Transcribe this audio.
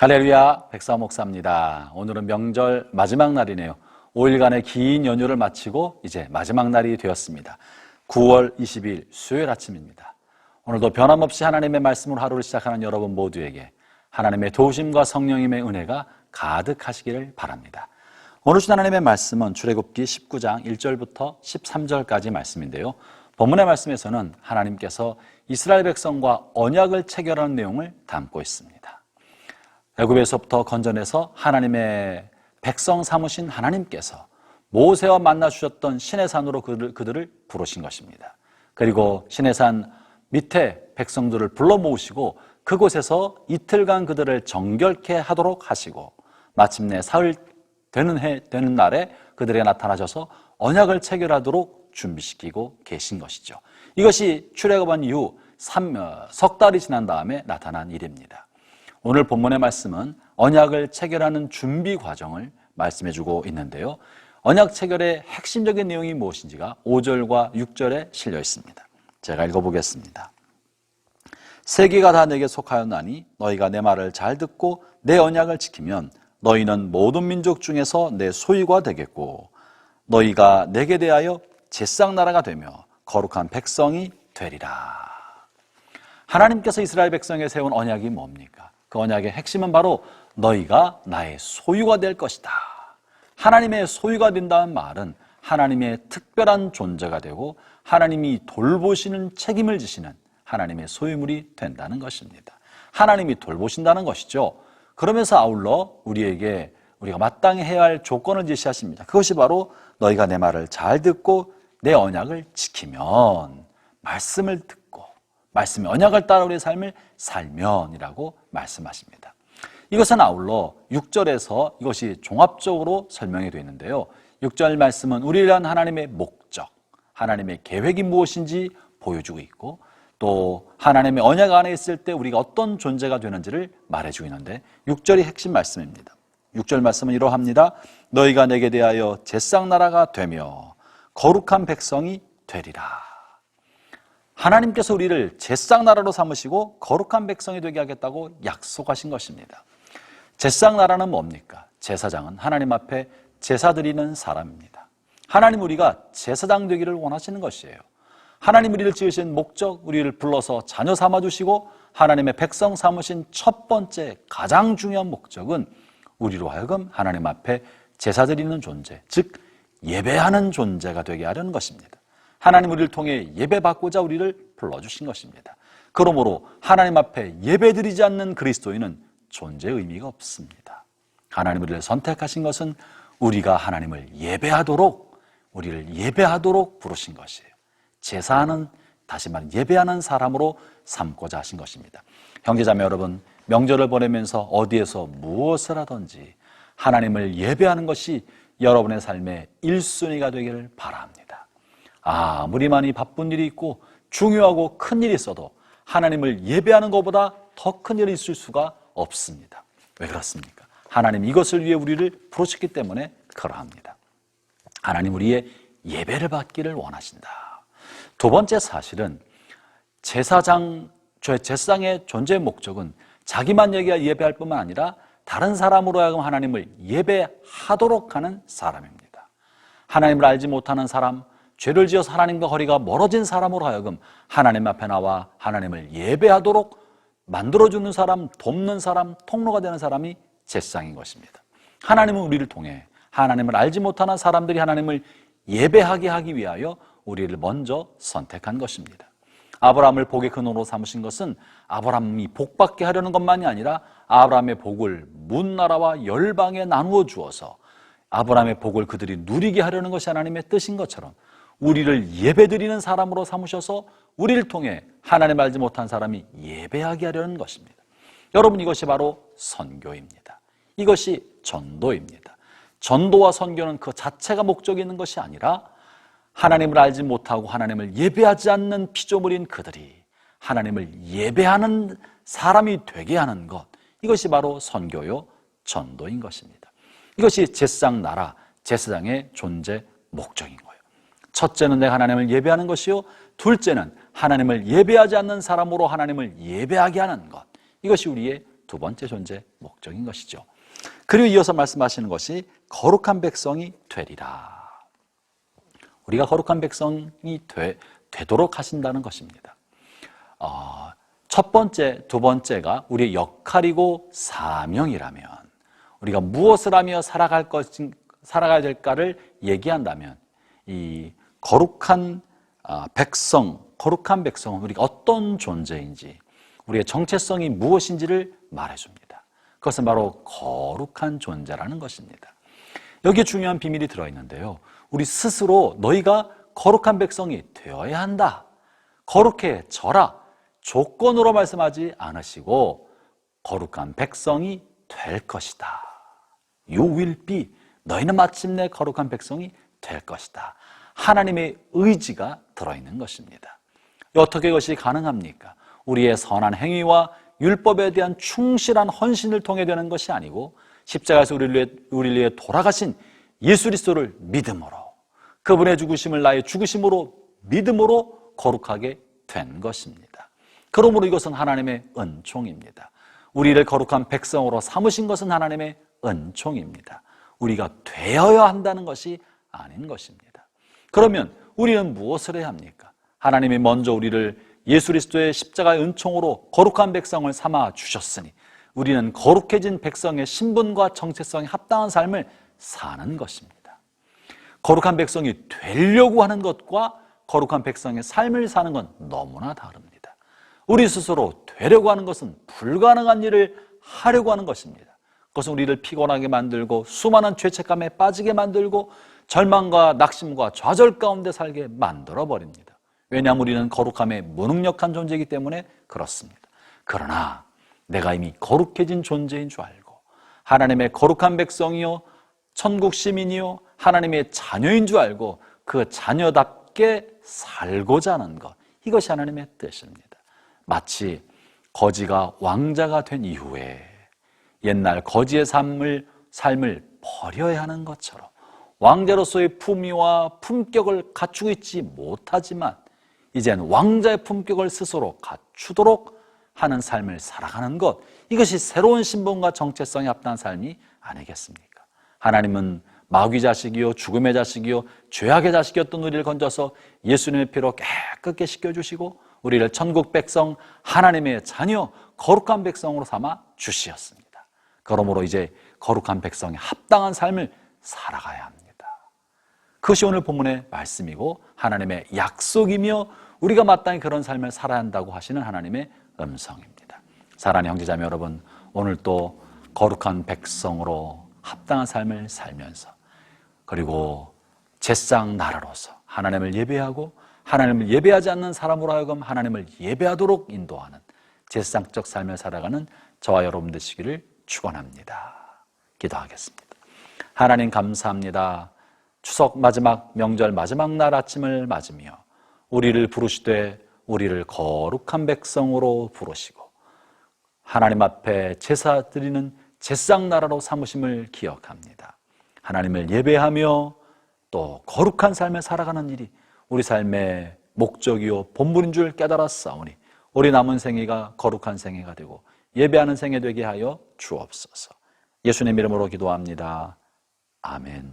할렐루야, 백사 목사입니다. 오늘은 명절 마지막 날이네요. 5일간의 긴 연휴를 마치고 이제 마지막 날이 되었습니다. 9월 20일 수요일 아침입니다. 오늘도 변함없이 하나님의 말씀으로 하루를 시작하는 여러분 모두에게 하나님의 도우심과 성령님의 은혜가 가득하시기를 바랍니다. 오늘 주신 하나님의 말씀은 출애굽기 19장 1절부터 13절까지 말씀인데요. 본문의 말씀에서는 하나님께서 이스라엘 백성과 언약을 체결하는 내용을 담고 있습니다. 애굽에서부터 건져내서 하나님의 백성 삼으신 하나님께서 모세와 만나 주셨던 시내산으로 그들을 부르신 것입니다. 그리고 시내산 밑에 백성들을 불러 모으시고 그곳에서 이틀간 그들을 정결케 하도록 하시고 마침내 사흘 되는 날에 그들에게 나타나셔서 언약을 체결하도록 준비시키고 계신 것이죠. 이것이 출애굽한 이후 석 달이 지난 다음에 나타난 일입니다. 오늘 본문의 말씀은 언약을 체결하는 준비 과정을 말씀해주고 있는데요. 언약 체결의 핵심적인 내용이 무엇인지가 5절과 6절에 실려 있습니다. 제가 읽어보겠습니다. 세계가 다 내게 속하였나니 너희가 내 말을 잘 듣고 내 언약을 지키면 너희는 모든 민족 중에서 내 소유가 되겠고 너희가 내게 대하여 제사장나라가 되며 거룩한 백성이 되리라. 하나님께서 이스라엘 백성에 세운 언약이 뭡니까? 그 언약의 핵심은 바로 너희가 나의 소유가 될 것이다. 하나님의 소유가 된다는 말은 하나님의 특별한 존재가 되고 하나님이 돌보시는 책임을 지시는 하나님의 소유물이 된다는 것입니다. 하나님이 돌보신다는 것이죠. 그러면서 아울러 우리가 마땅히 해야 할 조건을 제시하십니다. 그것이 바로 너희가 내 말을 잘 듣고 내 언약을 지키면, 말씀을 듣고 말씀의 언약을 따라 우리의 삶을 살면이라고 말씀하십니다. 이것은 아울러 6절에서 이것이 종합적으로 설명이 되어 있는데요. 6절 말씀은 우리를 위한 하나님의 목적, 하나님의 계획이 무엇인지 보여주고 있고 또 하나님의 언약 안에 있을 때 우리가 어떤 존재가 되는지를 말해주고 있는데 6절이 핵심 말씀입니다. 6절 말씀은 이러합니다. 너희가 내게 대하여 제사장나라가 되며 거룩한 백성이 되리라. 하나님께서 우리를 제사장나라로 삼으시고 거룩한 백성이 되게 하겠다고 약속하신 것입니다. 제사장나라는 뭡니까? 제사장은 하나님 앞에 제사 드리는 사람입니다. 하나님 우리가 제사장 되기를 원하시는 것이에요. 하나님 우리를 지으신 목적, 우리를 불러서 자녀 삼아주시고 하나님의 백성 삼으신 첫 번째 가장 중요한 목적은 우리로 하여금 하나님 앞에 제사 드리는 존재, 즉 예배하는 존재가 되게 하려는 것입니다. 하나님 우리를 통해 예배받고자 우리를 불러주신 것입니다. 그러므로 하나님 앞에 예배드리지 않는 그리스도인은 존재의 의미가 없습니다. 하나님 우리를 선택하신 것은 우리가 하나님을 우리를 예배하도록 부르신 것이에요. 제사하는, 다시 말해 예배하는 사람으로 삼고자 하신 것입니다. 형제자매 여러분, 명절을 보내면서 어디에서 무엇을 하든지 하나님을 예배하는 것이 여러분의 삶의 1순위가 되기를 바랍니다. 아무리 많이 바쁜 일이 있고 중요하고 큰 일이 있어도 하나님을 예배하는 것보다 더 큰 일이 있을 수가 없습니다. 왜 그렇습니까? 하나님 이것을 위해 우리를 부르셨기 때문에 그러합니다. 하나님 우리의 예배를 받기를 원하신다. 두 번째 사실은 제사장의 존재의 목적은 자기만 예배할 뿐만 아니라 다른 사람으로 하여금 하나님을 예배하도록 하는 사람입니다. 하나님을 알지 못하는 사람, 죄를 지어서 하나님과 거리가 멀어진 사람으로 하여금 하나님 앞에 나와 하나님을 예배하도록 만들어주는 사람, 돕는 사람, 통로가 되는 사람이 제사장인 것입니다. 하나님은 우리를 통해 하나님을 알지 못하는 사람들이 하나님을 예배하게 하기 위하여 우리를 먼저 선택한 것입니다. 아브라함을 복의 근원으로 삼으신 것은 아브라함이 복받게 하려는 것만이 아니라 아브라함의 복을 문나라와 열방에 나누어 주어서 아브라함의 복을 그들이 누리게 하려는 것이 하나님의 뜻인 것처럼 우리를 예배드리는 사람으로 삼으셔서 우리를 통해 하나님 알지 못한 사람이 예배하게 하려는 것입니다. 여러분, 이것이 바로 선교입니다. 이것이 전도입니다. 전도와 선교는 그 자체가 목적이 있는 것이 아니라 하나님을 알지 못하고 하나님을 예배하지 않는 피조물인 그들이 하나님을 예배하는 사람이 되게 하는 것, 이것이 바로 선교요 전도인 것입니다. 이것이 제사장 나라, 제사장의 존재 목적인 거예요. 첫째는 내가 하나님을 예배하는 것이요, 둘째는 하나님을 예배하지 않는 사람으로 하나님을 예배하게 하는 것, 이것이 우리의 두 번째 존재 목적인 것이죠. 그리고 이어서 말씀하시는 것이 거룩한 백성이 되리라. 우리가 거룩한 백성이 되도록 하신다는 것입니다. 첫 번째, 두 번째가 우리의 역할이고 사명이라면, 우리가 무엇을 하며 살아가야 될까를 얘기한다면, 이 거룩한 백성은 우리가 어떤 존재인지, 우리의 정체성이 무엇인지를 말해줍니다. 그것은 바로 거룩한 존재라는 것입니다. 여기에 중요한 비밀이 들어있는데요. 우리 스스로 너희가 거룩한 백성이 되어야 한다, 거룩해져라, 조건으로 말씀하지 않으시고 거룩한 백성이 될 것이다. You will be, 너희는 마침내 거룩한 백성이 될 것이다. 하나님의 의지가 들어있는 것입니다. 어떻게 그것이 가능합니까? 우리의 선한 행위와 율법에 대한 충실한 헌신을 통해 되는 것이 아니고 십자가에서 우리를 위해 돌아가신 예수 그리스도를 믿음으로, 그분의 죽으심을 나의 죽으심으로 믿음으로 거룩하게 된 것입니다. 그러므로 이것은 하나님의 은총입니다. 우리를 거룩한 백성으로 삼으신 것은 하나님의 은총입니다. 우리가 되어야 한다는 것이 아닌 것입니다. 그러면 우리는 무엇을 해야 합니까? 하나님이 먼저 우리를 예수 그리스도의 십자가의 은총으로 거룩한 백성을 삼아 주셨으니 우리는 거룩해진 백성의 신분과 정체성에 합당한 삶을 사는 것입니다. 거룩한 백성이 되려고 하는 것과 거룩한 백성의 삶을 사는 건 너무나 다릅니다. 우리 스스로 되려고 하는 것은 불가능한 일을 하려고 하는 것입니다. 그것은 우리를 피곤하게 만들고 수많은 죄책감에 빠지게 만들고 절망과 낙심과 좌절 가운데 살게 만들어버립니다. 왜냐하면 우리는 거룩함에 무능력한 존재이기 때문에 그렇습니다. 그러나 내가 이미 거룩해진 존재인 줄 알고 하나님의 거룩한 백성이요 천국 시민이요 하나님의 자녀인 줄 알고 그 자녀답게 살고자 하는 것, 이것이 하나님의 뜻입니다. 마치 거지가 왕자가 된 이후에 옛날 거지의 삶을 버려야 하는 것처럼 왕자로서의 품위와 품격을 갖추고 있지 못하지만 이젠 왕자의 품격을 스스로 갖추도록 하는 삶을 살아가는 것, 이것이 새로운 신분과 정체성에 합당한 삶이 아니겠습니까? 하나님은 마귀 자식이요 죽음의 자식이요 죄악의 자식이었던 우리를 건져서 예수님의 피로 깨끗게 씻겨주시고 우리를 천국 백성, 하나님의 자녀, 거룩한 백성으로 삼아 주시었습니다. 그러므로 이제 거룩한 백성에 합당한 삶을 살아가야 합니다. 그것이 오늘 본문의 말씀이고 하나님의 약속이며 우리가 마땅히 그런 삶을 살아야 한다고 하시는 하나님의 음성입니다. 사랑하는 형제자매 여러분, 오늘 또 거룩한 백성으로 합당한 삶을 살면서 그리고 제상 나라로서 하나님을 예배하고 하나님을 예배하지 않는 사람으로 하여금 하나님을 예배하도록 인도하는 제사장적 삶을 살아가는 저와 여러분 되시기를 축원합니다. 기도하겠습니다. 하나님 감사합니다. 추석 마지막 명절 마지막 날 아침을 맞으며 우리를 부르시되 우리를 거룩한 백성으로 부르시고 하나님 앞에 제사 드리는 제사장 나라로 삼으심을 기억합니다. 하나님을 예배하며 또 거룩한 삶을 살아가는 일이 우리 삶의 목적이요 본분인 줄 깨달았사오니 우리 남은 생애가 거룩한 생애가 되고 예배하는 생애 되게 하여 주옵소서. 예수님 이름으로 기도합니다. 아멘.